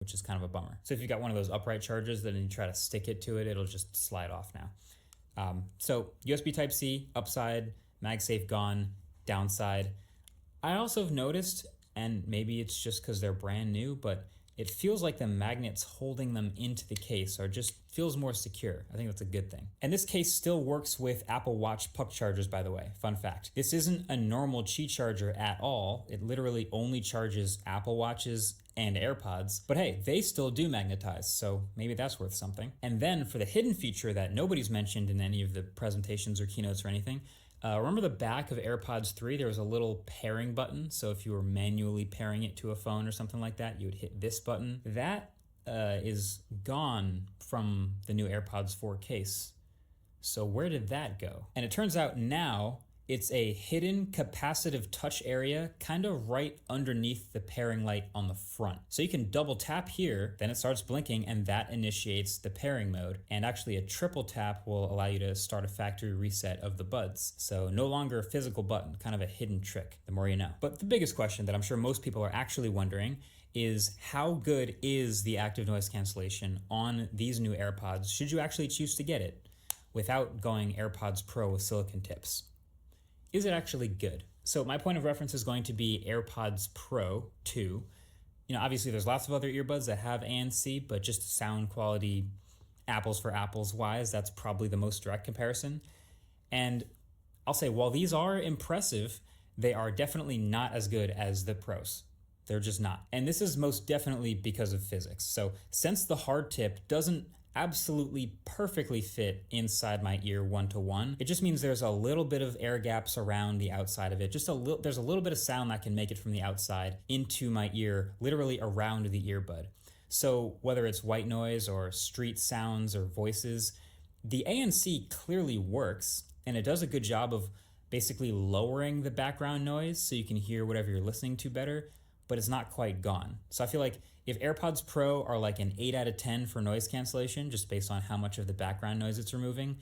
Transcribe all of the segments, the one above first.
which is kind of a bummer. So if you've got one of those upright chargers, then you try to stick it to it, it'll just slide off now. So USB Type-C, upside, MagSafe gone, downside. I also have noticed, and maybe it's just because they're brand new, but it feels like the magnets holding them into the case are just feels more secure. I think that's a good thing. And this case still works with Apple Watch puck chargers, by the way. Fun fact. This isn't a normal Qi charger at all. It literally only charges Apple Watches and AirPods, but hey, they still do magnetize, so maybe that's worth something. And then for the hidden feature that nobody's mentioned in any of the presentations or keynotes or anything, remember the back of AirPods 3, there was a little pairing button. So if you were manually pairing it to a phone or something like that, you would hit this button. That is gone from the new AirPods 4 case. So where did that go? And it turns out now it's a hidden capacitive touch area kind of right underneath the pairing light on the front. So you can double tap here, then it starts blinking and that initiates the pairing mode. And actually a triple tap will allow you to start a factory reset of the buds. So no longer a physical button, kind of a hidden trick, the more you know. But the biggest question that I'm sure most people are actually wondering is how good is the active noise cancellation on these new AirPods should you actually choose to get it without going AirPods Pro with silicon tips? Is it actually good? So my point of reference is going to be AirPods Pro 2. Obviously there's lots of other earbuds that have ANC, but just sound quality, apples for apples wise, that's probably the most direct comparison. And I'll say, while these are impressive, they are definitely not as good as the Pros. They're just not. And this is most definitely because of physics. So since the hard tip doesn't absolutely perfectly fit inside my ear one-to-one, it just means there's a little bit of air gaps around the outside of it. There's a little bit of sound that can make it from the outside into my ear, literally around the earbud. So whether it's white noise or street sounds or voices, the ANC clearly works, and it does a good job of basically lowering the background noise so you can hear whatever you're listening to better, but it's not quite gone. So I feel like if AirPods Pro are like an 8 out of 10 for noise cancellation, just based on how much of the background noise it's removing,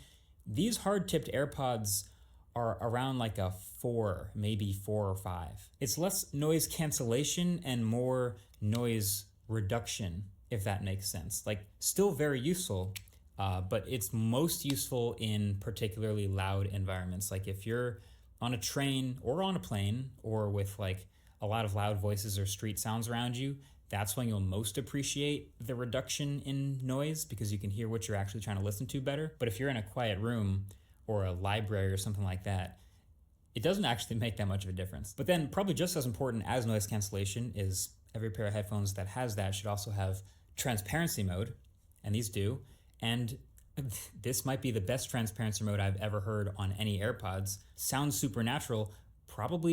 these hard-tipped AirPods are around like a 4, maybe 4 or 5. It's less noise cancellation and more noise reduction, if that makes sense. Like, still very useful, but it's most useful in particularly loud environments. Like if you're on a train or on a plane or with like a lot of loud voices or street sounds around you, that's when you'll most appreciate the reduction in noise because you can hear what you're actually trying to listen to better. But if you're in a quiet room or a library or something like that, it doesn't actually make that much of a difference. But then probably just as important as noise cancellation is every pair of headphones that has that should also have transparency mode, and these do. And this might be the best transparency mode I've ever heard on any AirPods. Sounds supernatural, probably